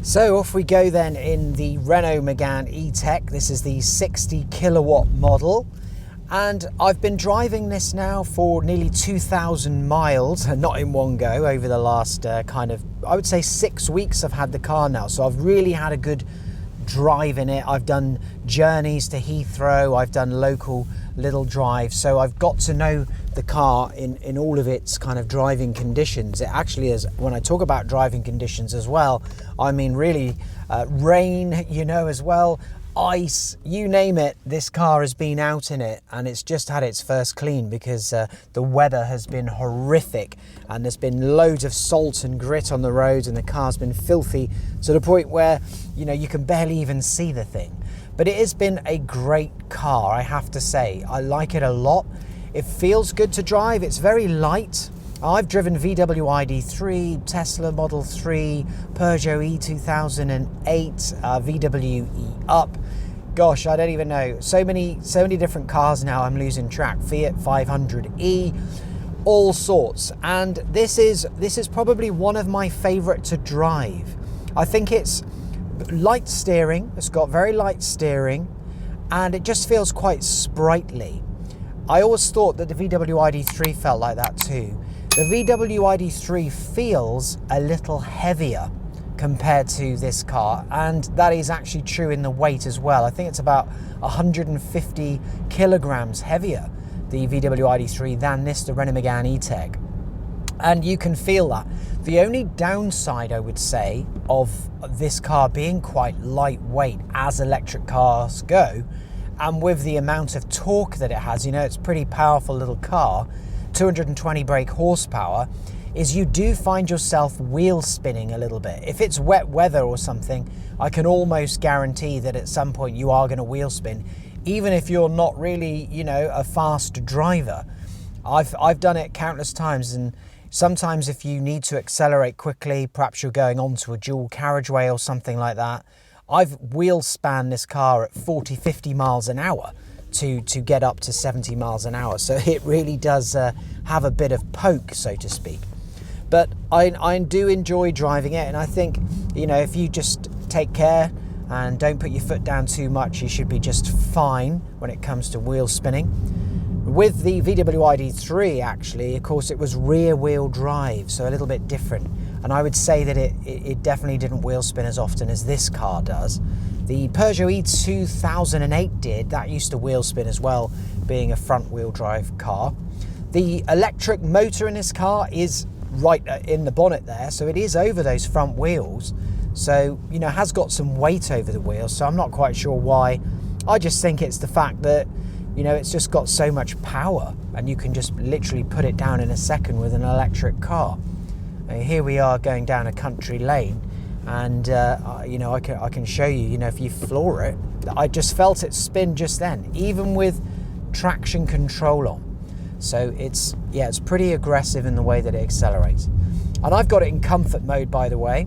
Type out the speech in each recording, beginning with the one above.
So off we go then in the Renault Megane E-Tech. This is the 60 kilowatt model. And I've been driving this now for nearly 2,000 miles, not in one go, over the last I would say 6 weeks I've had the car now. So I've really had a good drive in it. I've done journeys to Heathrow, I've done local little drives. So I've got to know the car in all of its kind of driving conditions. It actually is, when I talk about driving conditions as well, I mean really rain, as well, ice, you name it, this car has been out in it, and it's just had its first clean because the weather has been horrific and there's been loads of salt and grit on the roads and the car's been filthy to the point where you can barely even see the thing. But it has been a great car, I have to say. I like it a lot. It feels good to drive. It's very light. I've driven VW ID3, Tesla Model 3, Peugeot E2008, VW E-Up. Gosh, I don't even know. So many different cars now, I'm losing track. Fiat 500e, all sorts. And this is probably one of my favorite to drive. I think it's light steering. It's got very light steering and it just feels quite sprightly. I always thought that the VW ID3 felt like that too. The VW ID3 feels a little heavier compared to this car, and that is actually true in the weight as well. I think it's about 150 kilograms heavier, the VW ID3, than the Renault Megane E-Tech. And you can feel that. The only downside, I would say, of this car being quite lightweight as electric cars go, and with the amount of torque that it has, it's a pretty powerful little car, 220 brake horsepower, is you do find yourself wheel spinning a little bit. If it's wet weather or something, I can almost guarantee that at some point you are going to wheel spin, even if you're not really, a fast driver. I've done it countless times, and sometimes if you need to accelerate quickly, perhaps you're going onto a dual carriageway or something like that, I've wheel spanned this car at 40, 50 miles an hour to get up to 70 miles an hour. So it really does have a bit of poke, so to speak. But I do enjoy driving it, and I think, if you just take care and don't put your foot down too much, you should be just fine when it comes to wheel spinning. With the VW ID3, actually, of course, it was rear wheel drive, so a little bit different. And I would say that it definitely didn't wheel spin as often as this car does. The Peugeot E2008 did. That used to wheel spin as well, being a front wheel drive car. The electric motor in this car is right in the bonnet there, so it is over those front wheels. So, has got some weight over the wheels, so I'm not quite sure why. I just think it's the fact that, it's just got so much power and you can just literally put it down in a second with an electric car. Here we are going down a country lane, and I can show you, if you floor it, I just felt it spin just then, even with traction control on. So it's pretty aggressive in the way that it accelerates. And I've got it in comfort mode, by the way,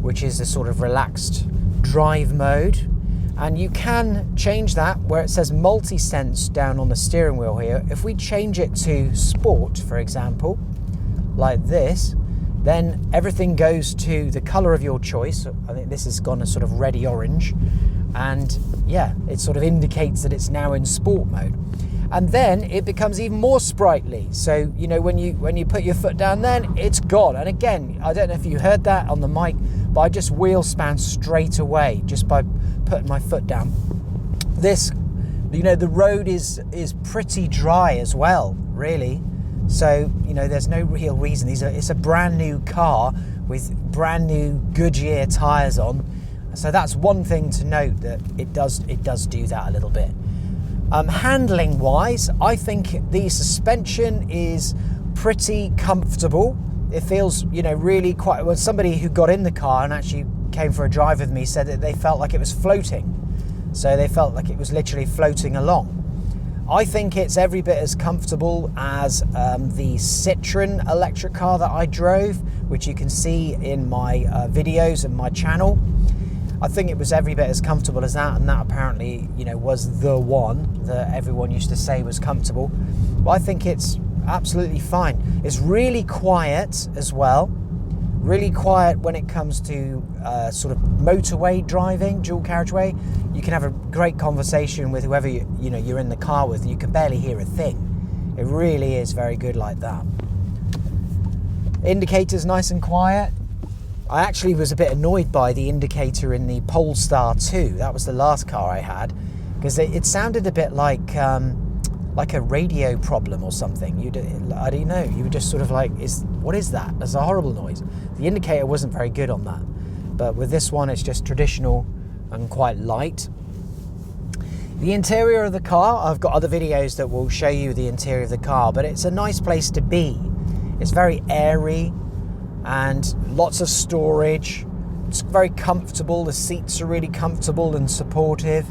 which is a sort of relaxed drive mode. And you can change that where it says multi-sense down on the steering wheel here. If we change it to sport, for example, like this, then everything goes to the color of your choice. I think this has gone a sort of reddy orange, and it sort of indicates that it's now in sport mode. And then it becomes even more sprightly. So, when you put your foot down, then it's gone. And again, I don't know if you heard that on the mic, but I just wheel span straight away just by putting my foot down. This, the road is pretty dry as well, really. So, there's no real reason. It's a brand new car with brand new Goodyear tyres on. So that's one thing to note, that it does do that a little bit. Handling wise, I think the suspension is pretty comfortable. It feels, really quite, well, somebody who got in the car and actually came for a drive with me said that they felt like it was floating. So they felt like it was literally floating along. I think it's every bit as comfortable as the Citroen electric car that I drove, which you can see in my videos and my channel. I think it was every bit as comfortable as that, and that apparently, was the one that everyone used to say was comfortable. But I think it's absolutely fine. It's really quiet as well, Really quiet when it comes to sort of motorway driving, dual carriageway. You can have a great conversation with whoever you're in the car with. You can barely hear a thing. It really is very good like that. Indicator's nice and quiet. I actually was a bit annoyed by the indicator in the Polestar 2. That was the last car I had, because it sounded a bit like a radio problem or something. I don't know. You were just sort of like, what is that? That's a horrible noise. The indicator wasn't very good on that. But with this one, it's just traditional and quite light. The interior of the car, I've got other videos that will show you the interior of the car, but it's a nice place to be. It's very airy and lots of storage. It's very comfortable. The seats are really comfortable and supportive.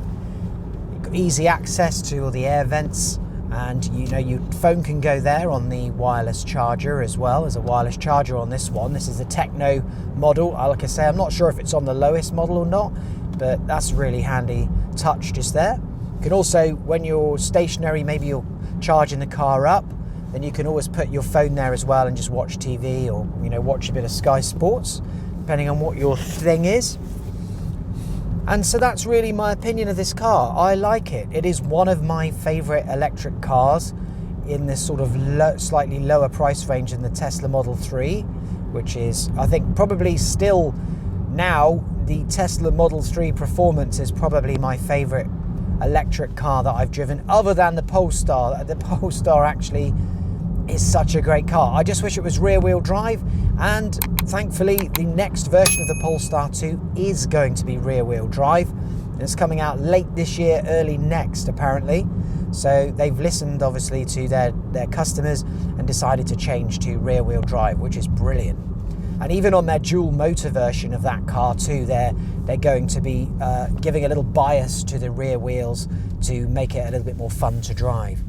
You've got easy access to all the air vents, and your phone can go there on the wireless charger as well. There's a wireless charger on this one. This is the Techno model. Like I say, I'm not sure if it's on the lowest model or not, but that's a really handy touch just there. You can also, when you're stationary, maybe you're charging the car up, then you can always put your phone there as well and just watch TV or watch a bit of Sky Sports, depending on what your thing is. And so that's really my opinion of this car. I like it. It is one of my favourite electric cars in this sort of slightly lower price range than the Tesla Model 3, which is, I think, probably still now the Tesla Model 3 Performance is probably my favourite electric car that I've driven, other than the Polestar. The Polestar actually is such a great car. I just wish it was rear-wheel drive, and thankfully the next version of the Polestar 2 is going to be rear-wheel drive. It's coming out late this year, early next apparently. So they've listened obviously to their customers and decided to change to rear-wheel drive, which is brilliant. And even on their dual motor version of that car too, they're going to be giving a little bias to the rear wheels to make it a little bit more fun to drive.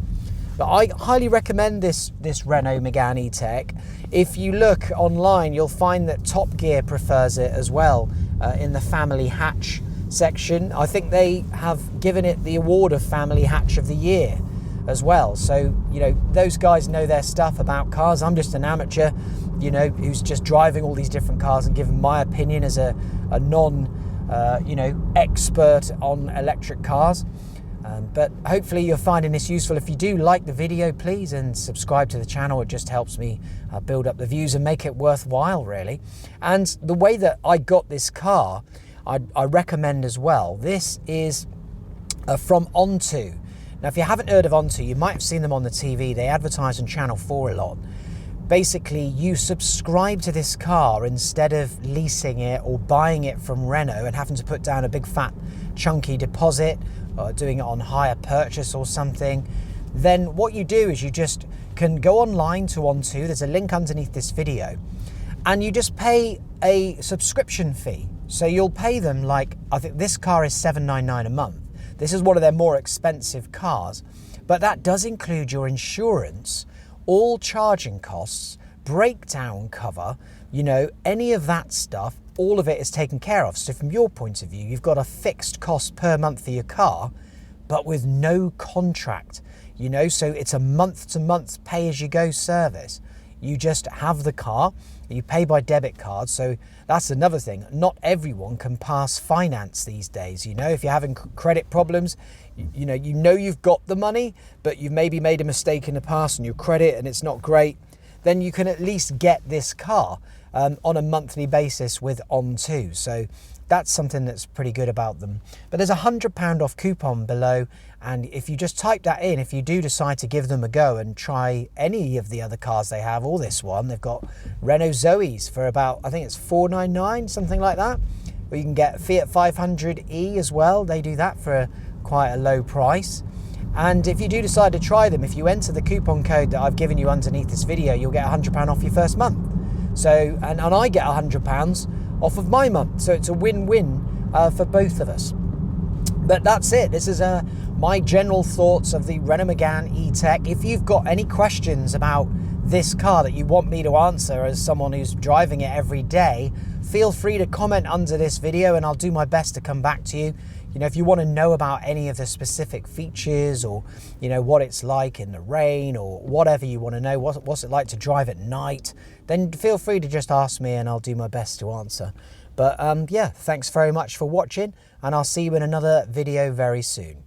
But I highly recommend this Renault Megane E-Tech. If you look online, you'll find that Top Gear prefers it as well in the family hatch section. I think they have given it the award of Family Hatch of the Year as well. So, those guys know their stuff about cars. I'm just an amateur, who's just driving all these different cars and giving my opinion as a expert on electric cars. But hopefully you're finding this useful. If you do like the video, please, and subscribe to the channel. It just helps me build up the views and make it worthwhile, really. And the way that I got this car, I recommend as well. This is from Onto. Now, if you haven't heard of Onto, you might have seen them on the TV. They advertise on Channel 4 a lot. Basically, you subscribe to this car instead of leasing it or buying it from Renault and having to put down a big fat chunky deposit or doing it on hire purchase or something. Then what you do is you just can go online to Onto. There's a link underneath this video, and you just pay a subscription fee. So you'll pay them, like, I think this car is $799 a month. This is one of their more expensive cars, but that does include your insurance, all charging costs, breakdown cover, any of that stuff. All of it is taken care of. So from your point of view, you've got a fixed cost per month for your car, but with no contract, so it's a month-to-month pay-as-you-go service. You just have the car, you pay by debit card. So that's another thing. Not everyone can pass finance these days. If you're having credit problems, you've got the money, but you've maybe made a mistake in the past on your credit and it's not great, then you can at least get this car on a monthly basis with Onto. So that's something that's pretty good about them. But there's a £100 off coupon below, and if you just type that in, if you do decide to give them a go and try any of the other cars they have, or this one, they've got Renault Zoes for about, I think it's $499, something like that. Or you can get Fiat 500e as well. They do that for quite a low price. And if you do decide to try them, if you enter the coupon code that I've given you underneath this video, you'll get £100 off your first month. So, and I get £100 off of my month. So it's a win-win for both of us. But that's it. This is my general thoughts of the Renault Megane E-Tech. If you've got any questions about this car that you want me to answer as someone who's driving it every day, feel free to comment under this video and I'll do my best to come back to you. You know, if you want to know about any of the specific features, or, you know, what it's like in the rain, or whatever you want to know, what's it like to drive at night, then feel free to just ask me and I'll do my best to answer. But yeah, thanks very much for watching, and I'll see you in another video very soon.